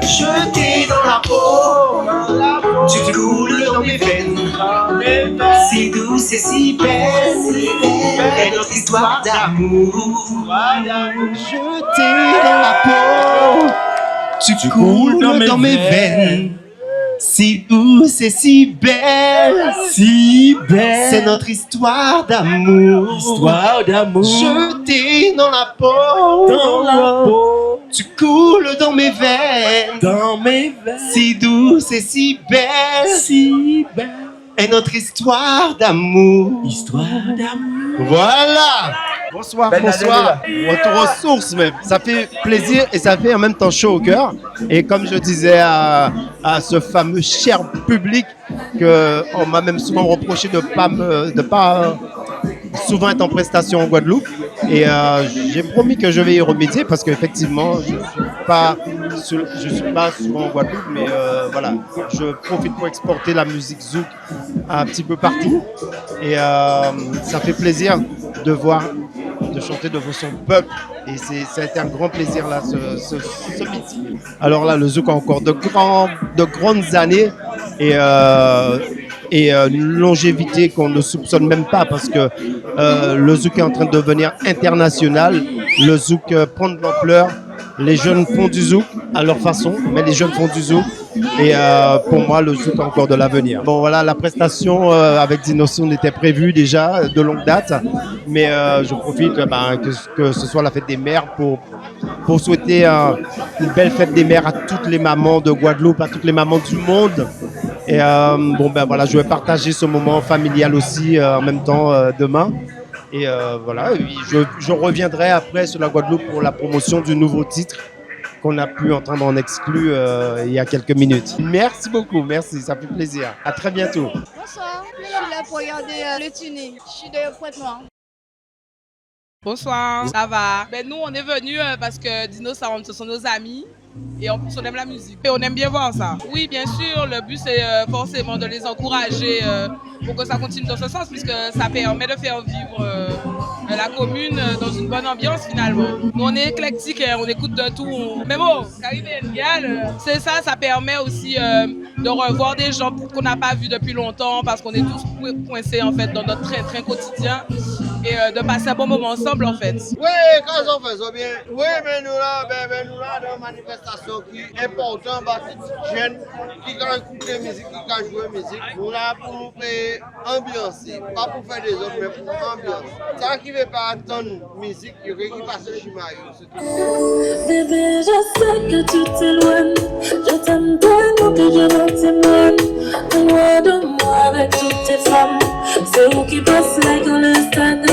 Jeté dans la peau, tu coules dans mes veines. Si douce et si belle est notre histoire d'amour. Jeté dans la peau, tu coules dans mes veines. Si douce et si belle, c'est notre histoire d'amour. Histoire d'amour. Jeté dans la peau, tu coules dans mes veines. Si douce et si belle, est notre histoire d'amour. Histoire d'amour. Voilà. Bonsoir. Retour aux sources, mais ça fait plaisir et ça fait en même temps chaud au cœur. Et comme je disais à ce fameux cher public qu'on m'a même souvent reproché de pas souvent être en prestation en Guadeloupe. Et j'ai promis que je vais y remédier parce qu'effectivement, je suis pas souvent en Guadeloupe, mais voilà, je profite pour exporter la musique zouk un petit peu partout. Et ça fait plaisir de chanter devant son peuple. Et ça a été un grand plaisir là, ce meeting. Alors là, le zouk a encore de grandes années et une longévité qu'on ne soupçonne même pas parce que le zouk est en train de devenir international. Le zouk prend de l'ampleur. Les jeunes font du zouk à leur façon, mais les jeunes font du zouk. Et pour moi, le zouk a encore de l'avenir. Bon, voilà, la prestation avec Dinoson était prévue déjà de longue date. Mais je profite que ce soit la fête des mères pour souhaiter une belle fête des mères à toutes les mamans de Guadeloupe, à toutes les mamans du monde. Et voilà, je vais partager ce moment familial aussi en même temps demain. Et voilà, je reviendrai après sur la Guadeloupe pour la promotion du nouveau titre qu'on a pu entendre en exclu il y a quelques minutes. Merci beaucoup, merci, ça fait plaisir. À très bientôt. Bonsoir, je suis là pour regarder le tuning. Je suis de Pointe-Noire. Bonsoir, ça va? Nous, on est venus parce que Dino Sound, ce sont nos amis. Et en plus, on aime la musique. Et on aime bien voir ça. Oui, bien sûr, le but, c'est forcément de les encourager pour que ça continue dans ce sens, puisque ça permet de faire vivre la commune dans une bonne ambiance, finalement. Nous, on est éclectique, on écoute de tout. Mais bon, Caribbean, c'est ça, ça permet aussi de revoir des gens qu'on n'a pas vus depuis longtemps, parce qu'on est tous coincés, en fait, dans notre train quotidien. Et de passer un bon moment ensemble, en fait. Oui, quand on fait ça bien. Oui, mais nous là, dans une manifestation qui est importante, les jeunes qui ont écouté musique, qui ont joué musique, nous là pour ambiancer, pas pour faire des autres, mais pour ambiancer. Ça qui ne veut pas attendre musique, il y a qui passe chez Mario. Bébé, je sais que tu t'éloignes, je t'aime tellement que je n'en témoigne. Loin de moi avec toutes tes femmes, c'est où qui passe là quand le stade.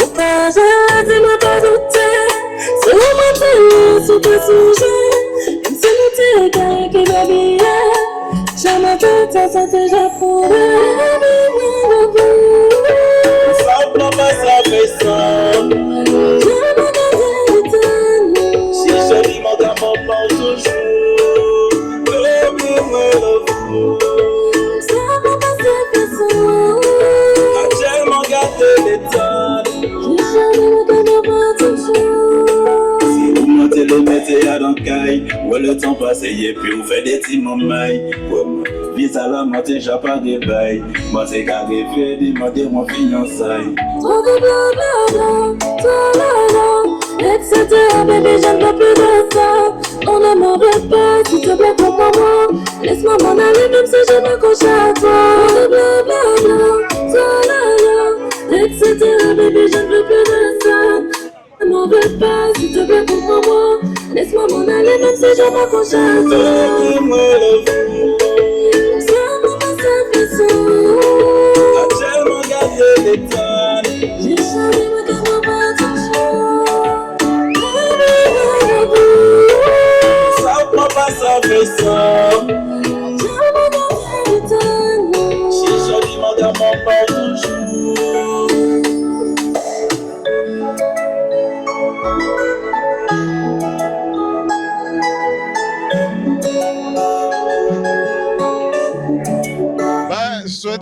Ou pas, dis-moi pas douter. C'est où ma télé, sous tes sujets. Même si nous t'es gars qui va bien. Jamais que t'as ça déjà prouvé. Ça prend pas ça fait ça. Jamais que Si je dis mon amour pour toujours. Baby, my love. ça prend pas ça fait ça. Actuellement gâté l'état. Le métier à l'encaille, ouais le temps passe et puis on fait des petits mommailles. Vis à la moitié, j'ai pas de bail. Moi c'est carré fait, demandez mon fiançailles. Trop de blablabla, talala, etc. Bébé, j'aime pas plus de ça. On ne m'arrête pas, s'il te plaît, comprends-moi. Laisse-moi m'en aller, même si je m'accroche à toi. Trop de blablabla, talala, etc. Bébé, j'aime plus de ça. Ne m'en veux pas, s'il te plaît, comprends-moi. Laisse-moi m'en aller, même si je m'accroche à toi. Ça m'en passe à façon. Actuellement gâté l'état. J'ai jamais me demandé pas attention. Ça prend pas ça fait ça. Si je dis mon amour pour toujours.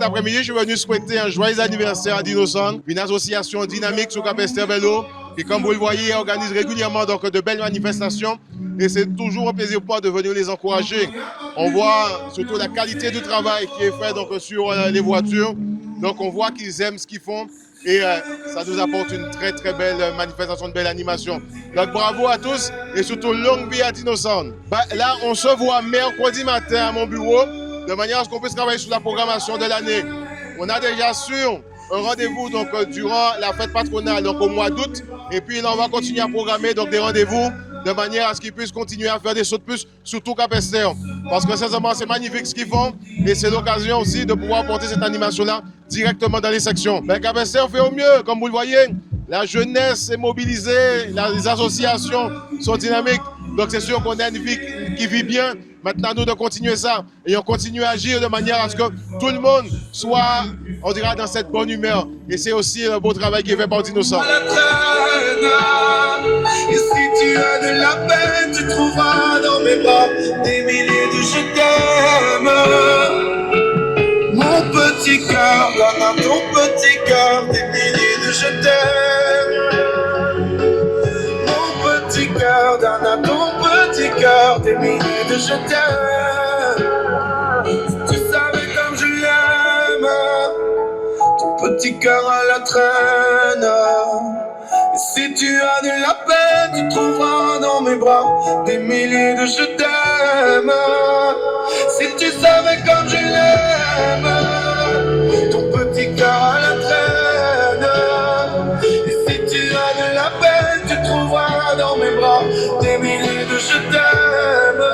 après-midi, je suis venu souhaiter un joyeux anniversaire à Dinoson, une association dynamique sur Cap-Esther-Bello, qui, comme vous le voyez, organise régulièrement donc, de belles manifestations. Et c'est toujours un plaisir pour moi de venir les encourager. On voit surtout la qualité du travail qui est fait donc, sur les voitures. Donc on voit qu'ils aiment ce qu'ils font. Et ça nous apporte une très très belle manifestation, une belle animation. Donc bravo à tous et surtout longue vie à Dinoson. Là, on se voit mercredi matin à mon bureau de manière à ce qu'on puisse travailler sur la programmation de l'année. On a déjà sûr un rendez-vous donc, durant la fête patronale, donc au mois d'août. Et puis là, on va continuer à programmer donc, des rendez-vous de manière à ce qu'ils puissent continuer à faire des sauts de puce sur tout Cap-Esther. Parce que sincèrement, c'est magnifique ce qu'ils font et c'est l'occasion aussi de pouvoir porter cette animation-là directement dans les sections. Cap-Esther fait au mieux, comme vous le voyez. La jeunesse est mobilisée, les associations sont dynamiques. Donc c'est sûr qu'on a une vie qui vit bien. Maintenant, nous de continuer ça et on continue à agir de manière à ce que tout le monde soit, on dira, dans cette bonne humeur. Et c'est aussi un beau travail qui est fait par Dinoson. Et si tu as de la peine, tu trouveras dans mes bras des milliers de je t'aime. Mon petit cœur, donne à ton petit cœur des milliers de je t'aime. Mon petit cœur, donne à ton petit cœur des milliers de je t'aime. Si tu savais comme je l'aime, ton petit cœur à la traîne. Et si tu as de la peine, tu trouveras dans mes bras des milliers de je t'aime. Si tu savais comme je l'aime, ton petit cœur à la traîne. Et si tu as de la peine, tu trouveras dans mes bras des milliers de je t'aime.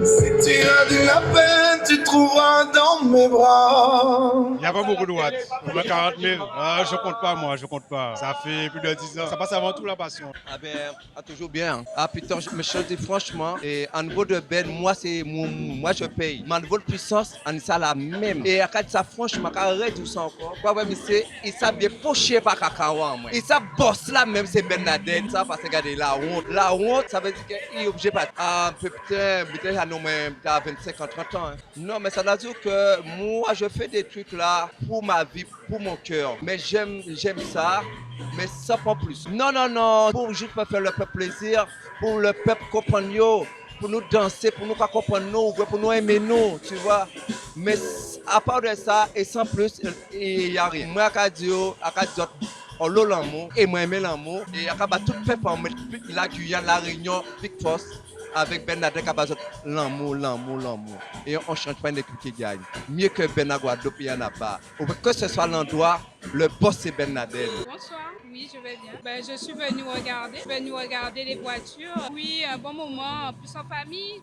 Si tu as de la peine, tu trouveras dans mes bras. Il n'y a pas beaucoup de watts. On met 40 000. Ah, je compte pas, moi, je compte pas. Ça fait plus de 10 ans. Ça passe avant tout la passion. Ah ben, toujours bien. Ah putain, je me change franchement. Et en niveau de Ben, moi, je paye. Mais en niveau de puissance, on est ça la même. Et à ça, franchement, arrête tout ça encore. Quoi, ouais, mais c'est, il s'est bien poché par Kakawa, moi. Et ça bosse là même, c'est Ben Laden, ça, parce que regardez, la honte. La honte, ça veut dire qu'il est obligé pas. Ah, peut-être, à nous même, à 25 ans, 30 ans. Hein. Non, mais ça veut dire que moi, je fais des trucs là pour ma vie, pour mon cœur. Mais j'aime ça, mais ça prend plus. Non, pour juste faire le peuple plaisir, pour le peuple comprendre, pour nous danser, pour nous comprendre nous, pour nous aimer nous, tu vois. Mais à part de ça, et sans plus, il n'y a rien. Moi, à dire, on l'a l'amour, et moi, j'aime l'amour, et à tout le peuple, la Guyane, la Réunion, Big Force, avec Ben Laden, l'amour. Et on ne change pas une équipe qui gagne. Mieux que Ben Guadeloupe, il n'y en a pas. Que ce soit l'endroit, le boss c'est Ben Laden. Bonsoir, oui, je vais bien. Je suis venue regarder les voitures. Oui, un bon moment, en plus en famille.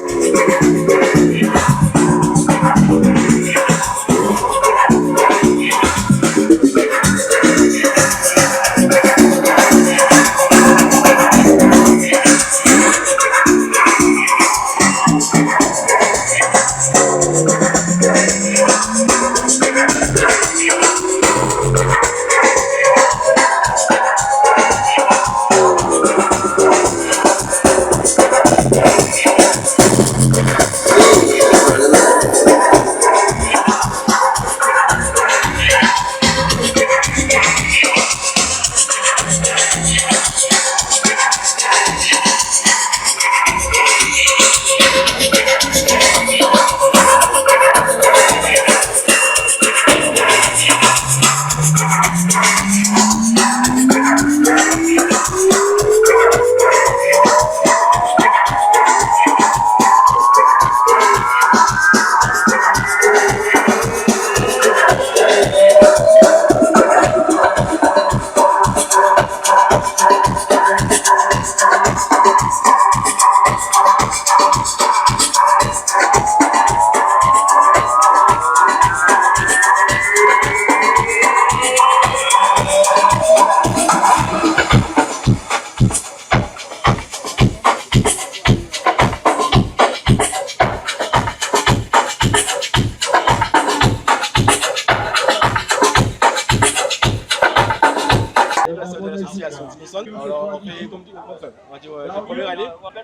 on fait comme on fait. On va dire la première année, on a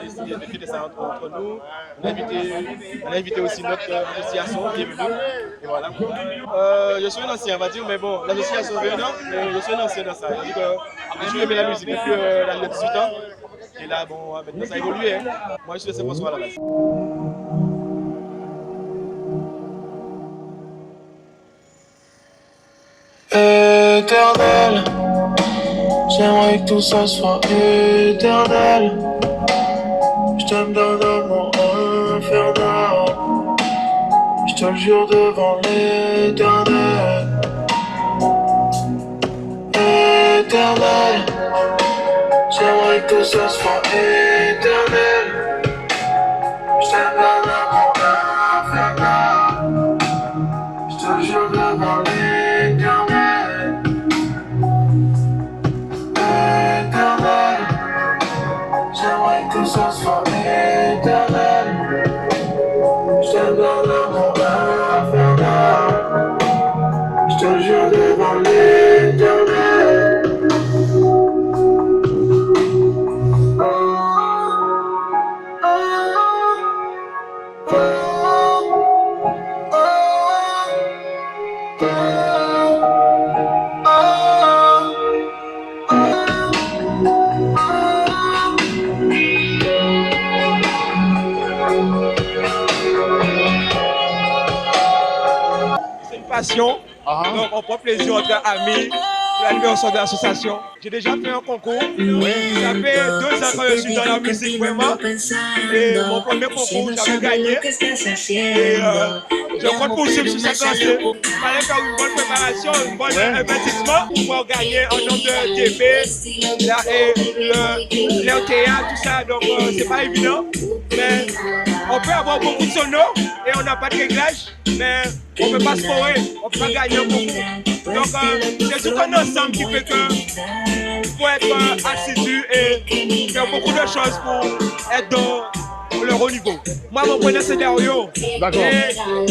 décidé de fêter ça entre nous. On a invité aussi notre association qui est venue. Et voilà. Je suis un ancien, on va dire, mais bon, l'association vient, mais je suis un ancien dans ça. Je dis que j'ai toujours aimé la musique depuis l'âge de 18 ans. Et là, bon, maintenant ça a évolué. Hein. Moi, je suis de Saint-François à la base. Éternel, j'aimerais que tout ça soit éternel. Je t'aime d'un amour infernal. Je te le jure devant l'éternel. Éternel, j'aimerais que tout ça soit éternel. Je t'aime d'un amour infernal. Je te le jure devant l'éternel. J'aimerais que ça soit éternel. Je te donne l'amour infernal. Je te jure devant l'éternel. Passion. Donc on prend plaisir entre amis pour l'anniversaire de l'association. J'ai déjà fait un concours. Ça fait 2 ans que je suis dans la musique vraiment. Et mon premier concours, j'avais gagné. Et je compte poursuivre sur cette lancée. Il fallait faire une bonne préparation, un bon investissement pour pouvoir gagner en nombre de TP, le théâtre, tout ça. Donc c'est pas évident. Mais on peut avoir beaucoup de sonos et on n'a pas de réglage. Mais on ne peut pas scorer, on ne peut pas gagner beaucoup. Donc c'est tout un ensemble qui fait que faut être assidu et faire beaucoup de choses pour être dans le haut niveau. Moi, mon prénom c'est Dario. Et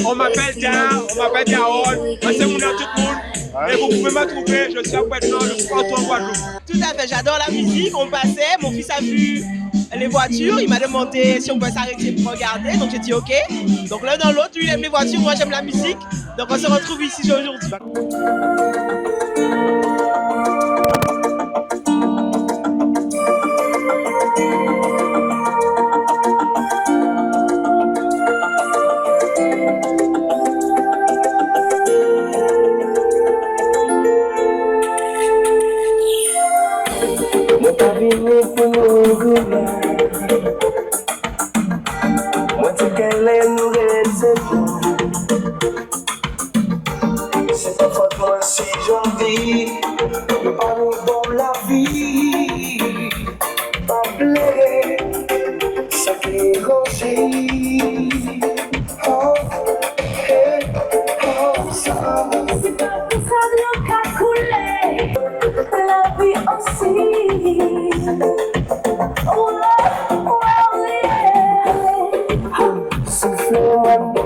on m'appelle Dia, on m'appelle Diarol, c'est mon nom tout le monde. Et vous pouvez me trouver, je suis maintenant le canton Guadeloupe. Tout à fait, j'adore la musique, on passait, mon fils a vu les voitures, il m'a demandé si on peut s'arrêter pour regarder, donc j'ai dit ok. Donc l'un dans l'autre, lui il aime les voitures, moi j'aime la musique, donc on se retrouve ici aujourd'hui. C'est pas faute moi si j'en vis, le parler dans la vie, pas plaît, ça fait rangé. Oh, hey, oh, ça. C'est pas tout ça de l'eau qu'a coulé, la vie aussi. Oh là, oh yeah. Souffle-moi de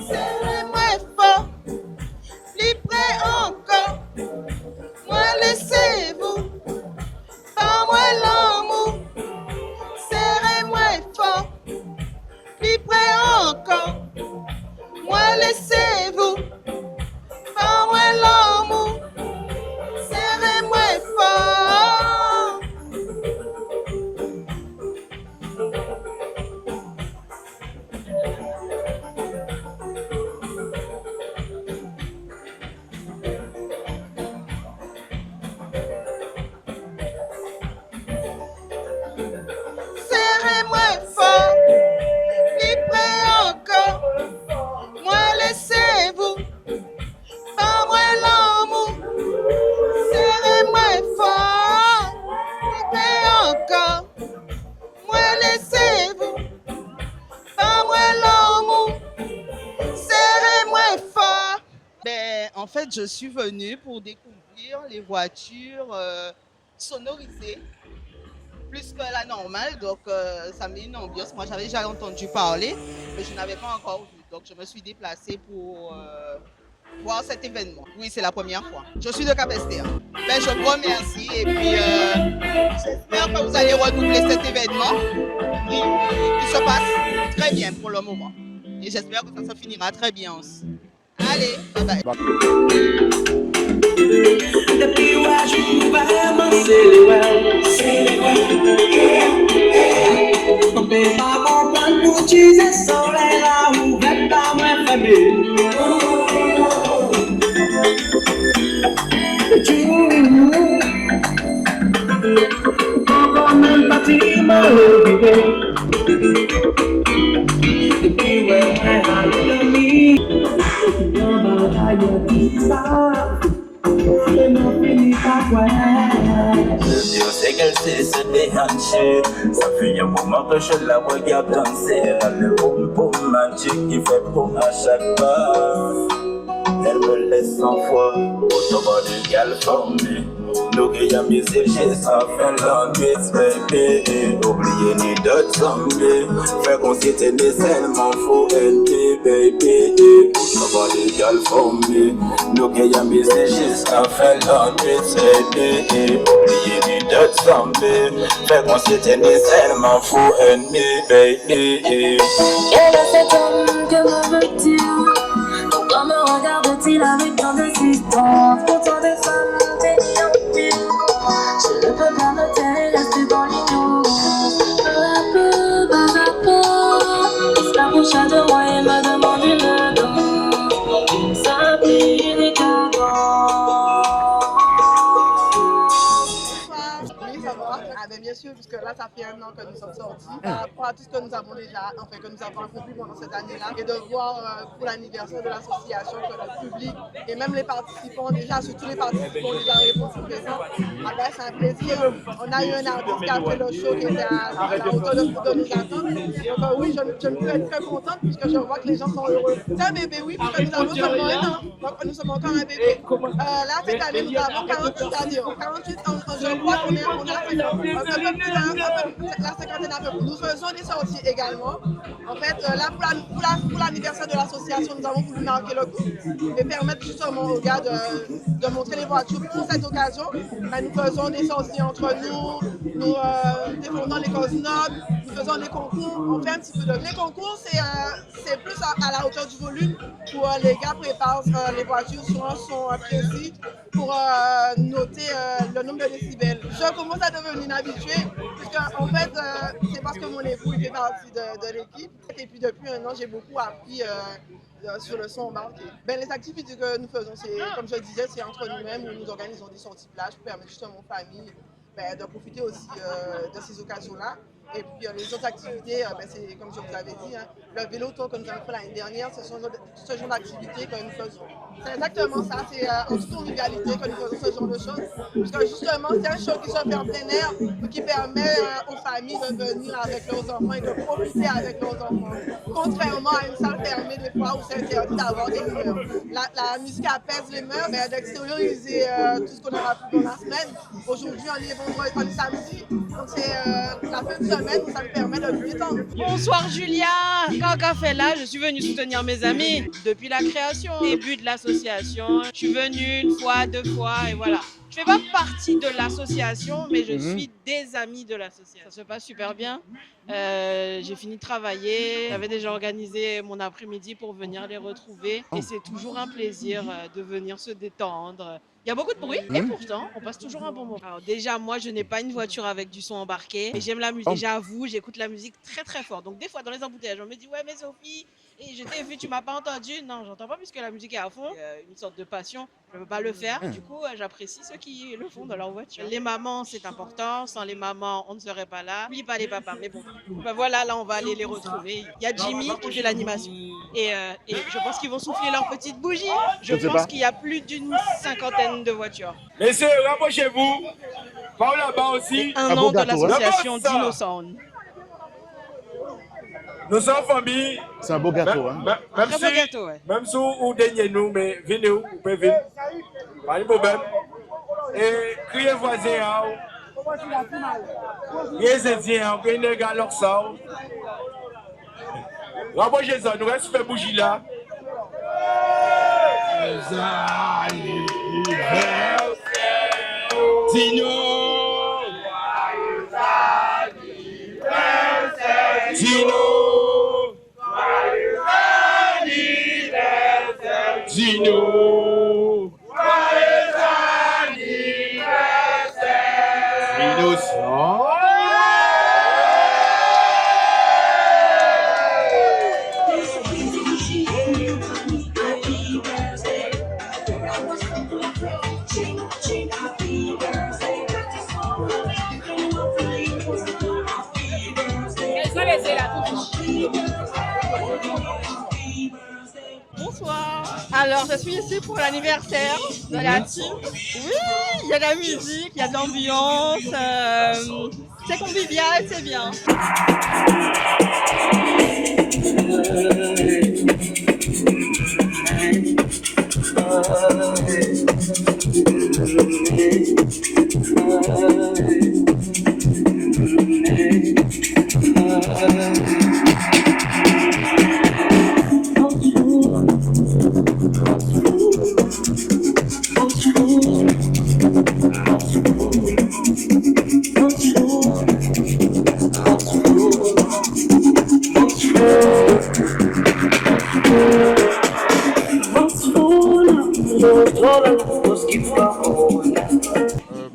Serrez-moi fort, plus près encore. Moi laissez-vous, pas moi l'amour. Serrez-moi fort, plus près encore. Moi laissez-vous. En fait, je suis venue pour découvrir les voitures sonorisées, plus que la normale. Donc, ça met une ambiance. Moi, j'avais déjà entendu parler, mais je n'avais pas encore vu. Donc, je me suis déplacée pour voir cet événement. Oui, c'est la première fois. Je suis de Cap-Esther. Ben, je vous remercie et puis j'espère que vous allez renouveler cet événement qui se passe très bien pour le moment. Et j'espère que ça se finira très bien aussi. Allez, bye bye. Depuis ouais, je pouvais c'est on peut pas comprendre pour utiliser soleil là où va pas moins famille. Comme un bâtiment depuis ouais, Dieu sait qu'elle sait se déhancher. Ça fait un moment que je la regarde danser. Elle a le boum boum magique qui fait boum à chaque pas. Elle me laisse sans foi, autrement du gal formé. Nous qui y'a musique, j'ai ça fait l'enquête, baby. Oubliez ni d'autres zombies. Fait qu'on s'était des seulement faux aider, baby. Autrement du gal formé. Nous qui y'a musique, j'ai ça fait l'enquête, baby. Oubliez ni d'autres zombies. Fait qu'on s'était des seulement faux ennemis, baby. Quel est cet homme que me veux-tu? Pourquoi me regarde-t-il avec tant d'insistance? Pourtant des femmes t'ayant. Je ne peux pas me taire et rester dans l'ignorance. Peu à peu, il s'approcha de moi et me demande une danse. S'appeler une Oui, ça va. Ah ben bien sûr, puisque là, ça fait un an que nous sommes sortis. Par rapport à tout ce que nous avons déjà, enfin, que nous avons accompli pendant cette année-là, et de voir pour l'anniversaire de l'association que le public et même les participants, déjà, surtout les participants déjà répondu présents, ah ben, c'est un plaisir. On a eu un artiste qui a fait le show qui était à la hauteur de nos attentes. Donc oui, je ne peux être très contente puisque je vois que les gens sont heureux. C'est un bébé, oui, puisque nous avons seulement un an. Donc nous sommes encore un bébé. Là, cette année, nous avons 48 adhérents. 48, je crois qu'on a un peu plus la cinquantaine à peu près. Nous faisons des sorties également. En fait, là, pour l'anniversaire de l'association, nous avons voulu marquer le coup et permettre justement aux gars de montrer les voitures. Pour cette occasion, nous faisons des sorties entre nous défendons les causes nobles, nous faisons des concours, on fait un petit peu de... Les concours, c'est plus à la hauteur du volume où les gars préparent les voitures sur un son précis pour noter le nombre de décibels. Je commence à devenir une habituée, puisque en fait, c'est parce que mon époux fait partie de l'équipe. Et puis depuis un an, j'ai beaucoup appris sur le son embarqué. Ben, les activités que nous faisons, c'est, comme je disais, c'est entre nous-mêmes où nous organisons des sorties plage pour permettre justement aux familles de profiter aussi de ces occasions-là. Et puis les autres activités, c'est comme je vous l'avais dit, le vélo tour que nous avons fait l'année dernière, ce sont ce genre d'activités que nous faisons. C'est exactement ça, c'est en toute convivialité que nous faisons ce genre de choses. Parce que justement, c'est un show qui se fait en plein air, qui permet aux familles de venir avec leurs enfants et de profiter avec leurs enfants. Contrairement à une salle fermée des fois où c'est interdit d'avoir des rumeurs. La musique apaise les mœurs, d'extérioriser tout ce qu'on aura pu dans la semaine. Aujourd'hui, on est vendredi, on est samedi, donc c'est la fin de semaine où ça me permet de nous détendre. Bonsoir Julia, Kaka fait là, je suis venue soutenir mes amis depuis la création, début de l'association. Je suis venue une fois, deux fois et voilà. Je ne fais pas partie de l'association, mais je suis des amis de l'association. Ça se passe super bien. J'ai fini de travailler. J'avais déjà organisé mon après-midi pour venir les retrouver. Et c'est toujours un plaisir de venir se détendre. Il y a beaucoup de bruit et pourtant, on passe toujours un bon moment. Alors déjà, moi, je n'ai pas une voiture avec du son embarqué. Mais j'aime la musique. J'avoue, j'écoute la musique très très fort. Donc des fois, dans les embouteillages, on me dit « Ouais, mais Sophie, et je t'ai vu, tu m'as pas entendu ?» Non, j'entends pas puisque la musique est à fond. Une sorte de passion. Je ne peux pas le faire. Du coup, j'apprécie ceux qui le font dans leur voiture. Les mamans, c'est important. Sans les mamans, on ne serait pas là. N'oublie pas les papas. Mais bon, ben voilà, là, on va aller les retrouver. Il y a Jimmy qui fait l'animation. Et je pense qu'ils vont souffler leur petite bougie. Je pense qu'il y a plus d'une cinquantaine de voitures. Messieurs, rapprochez-vous. Par là-bas aussi. Un an de l'association Dino Sound. Nous sommes famille. C'est un beau gâteau, hein. Même si, même si vous daignez nous, mais venez, vous pouvez venir. Pas de problème. Et criez voisins, les Indiens, les nègres, leur sang. Rapprochez ça, nous restons fait bougie là. Dino! Dino! Dino! Bonsoir. Alors, je suis ici pour l'anniversaire de la team. Oui, il y a de la musique, il y a de l'ambiance. C'est convivial, c'est bien.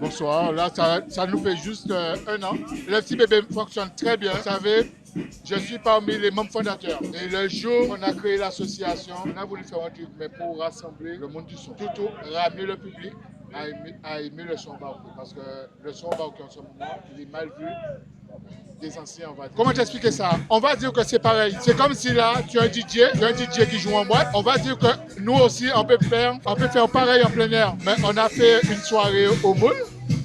Bonsoir, là ça nous fait juste 1 an. Le petit bébé fonctionne très bien. Vous savez, je suis parmi les membres fondateurs. Et le jour où on a créé l'association, on a voulu faire un truc, mais pour rassembler le monde du son. Surtout, ramener le public à aimer le son baroque. Parce que le son baroque en ce moment, il est mal vu des anciens, on va dire. Comment t'expliquer ça? On va dire que c'est pareil. C'est comme si là, tu as un DJ qui joue en boîte. On va dire que nous aussi, on peut faire pareil en plein air. Mais on a fait une soirée au moule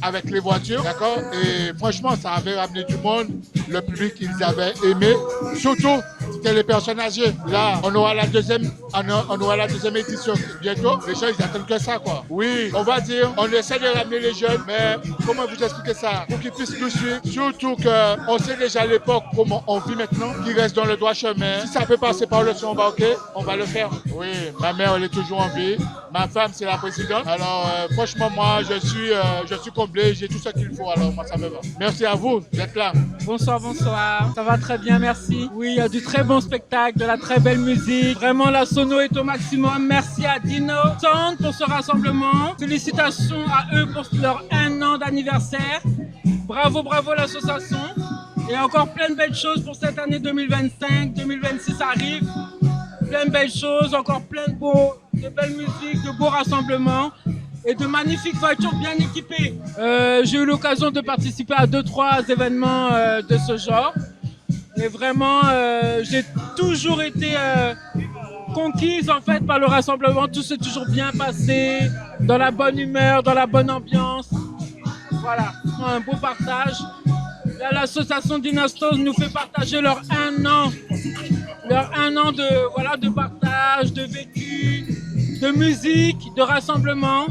avec les voitures, d'accord? Et franchement, ça avait ramené du monde. Le public, ils avaient aimé. Surtout, c'était les personnes âgées. Là, on aura la deuxième édition bientôt. Les gens, ils attendent que ça, quoi. Oui, on va dire, on essaie de ramener les jeunes, mais comment vous expliquer ça? Pour qu'ils puissent nous suivre. Surtout qu'on sait déjà à l'époque comment on vit maintenant, qu'ils restent dans le droit chemin. Si ça peut passer par le son baroque, on va le faire. Oui, ma mère, elle est toujours en vie. Ma femme, c'est la présidente. Alors, franchement, moi, je suis comblé. J'ai tout ce qu'il faut. Alors, moi, ça me va. Merci à vous d'être là. Bonsoir, bonsoir. Ça va très bien, merci. Oui, il y a du très bon spectacle, de la très belle musique. Vraiment, la sono est au maximum. Merci à Dino Sound pour ce rassemblement. Félicitations à eux pour leur 1 an d'anniversaire. Bravo, bravo l'association. Et encore plein de belles choses pour cette année 2025. 2026 arrive. Plein de belles choses, encore plein de belles musiques, de beaux rassemblements. Et de magnifiques voitures bien équipées. J'ai eu l'occasion de participer à 2-3 événements de ce genre. Et vraiment, j'ai toujours été conquise en fait par le rassemblement. Tout s'est toujours bien passé, dans la bonne humeur, dans la bonne ambiance. Voilà, un beau partage. Là, l'association Dynastos nous fait partager leur 1 an. Leur 1 an de partage, de vécu, de musique, de rassemblement.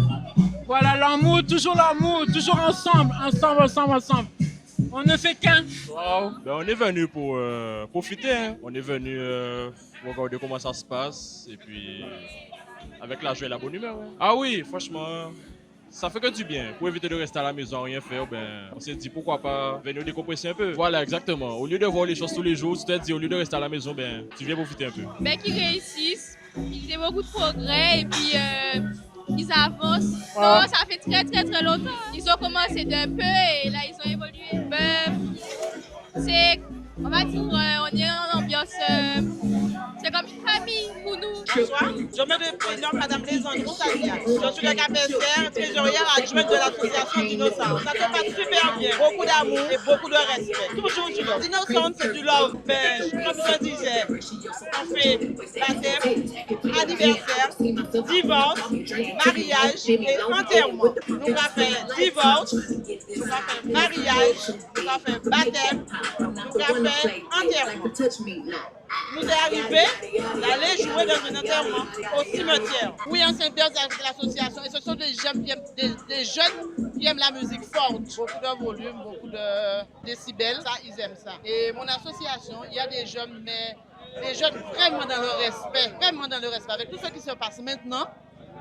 Voilà, l'amour, toujours ensemble. On ne fait qu'un. Wow. Ben, on est venu pour profiter. Hein. On est venu regarder comment ça se passe. Et puis, avec la joie et la bonne humeur. Hein. Ah oui, franchement, ça fait que du bien. Pour éviter de rester à la maison, rien faire, ben, on s'est dit pourquoi pas venir décompresser un peu. Voilà, exactement. Au lieu de voir les choses tous les jours, tu t'es dit au lieu de rester à la maison, ben, tu viens profiter un peu. Ben, qu'ils réussissent. Ils ont beaucoup de progrès et puis ils avancent. Non, ça fait très longtemps. Ils ont commencé d'un peu et là ils ont évolué. Ben, on va dire, on est en ambiance, c'est comme une famille pour nous. Bonsoir. Je me prénomme Madame Lézandro Sadia. Je suis le capitaine trésorière adjointe de l'association d'Innocence. Ça se passe super bien. Beaucoup d'amour et beaucoup de respect. Toujours du love. Innocence, c'est du love. Mais comme je disais, on fait baptême, anniversaire, divorce, mariage et enterrement. Nous avons fait divorce, nous avons fait mariage, nous avons fait baptême, nous avons fait enterrement. Nous est arrivé d'aller jouer dans un enterrement au cimetière. Oui, on s'intéresse avec l'association et ce sont des jeunes qui aiment la musique forte. Beaucoup de volume, beaucoup de décibels, ça, ils aiment ça. Et mon association, il y a des jeunes, mais des jeunes vraiment dans le respect, avec tout ce qui se passe maintenant.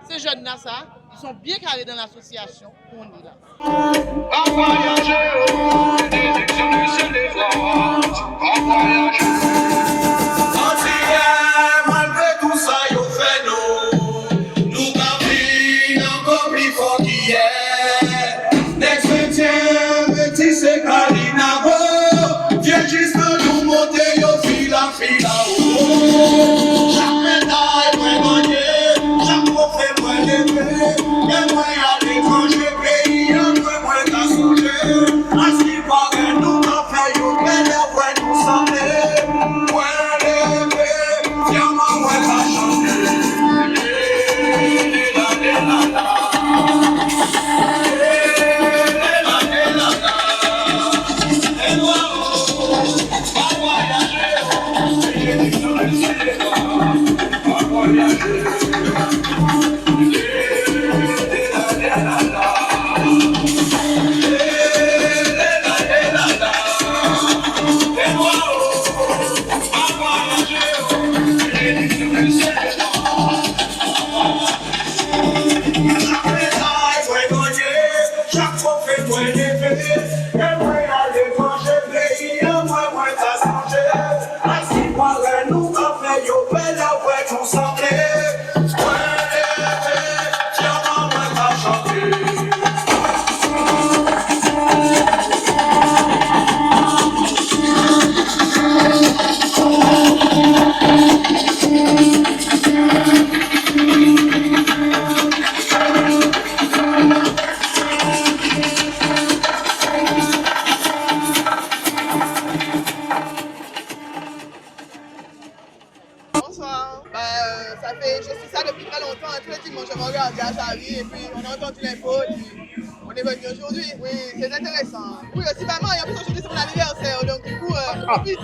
Ces jeunes-là, ça, ils sont bien carrés dans l'association où on est là. À voyager, des exceptions des voix, à voyager. Malgré tout ça, yo fait nous campines encore plus fort qu'hier. Next 20e, métis et Kalinago, viens juste nous monter, yo fila. Chaque médaille, moi gagner, chaque trophée, moi lever, et moi à l'étranger, pays, un peu moins qu'à songer. À ce qui paraît, nous t'en fait, yo belle, ouais, nous sembler, ouais, lever, viens moi, ouais, qu'à chanter. Je suis ça depuis très longtemps. Tous les dimanches, je me regarde à sa vie et puis on a entendu l'info et puis on est venu aujourd'hui. Oui, c'est intéressant. Oui, aussi vraiment, et en plus aujourd'hui c'est mon anniversaire, donc du coup, on profite.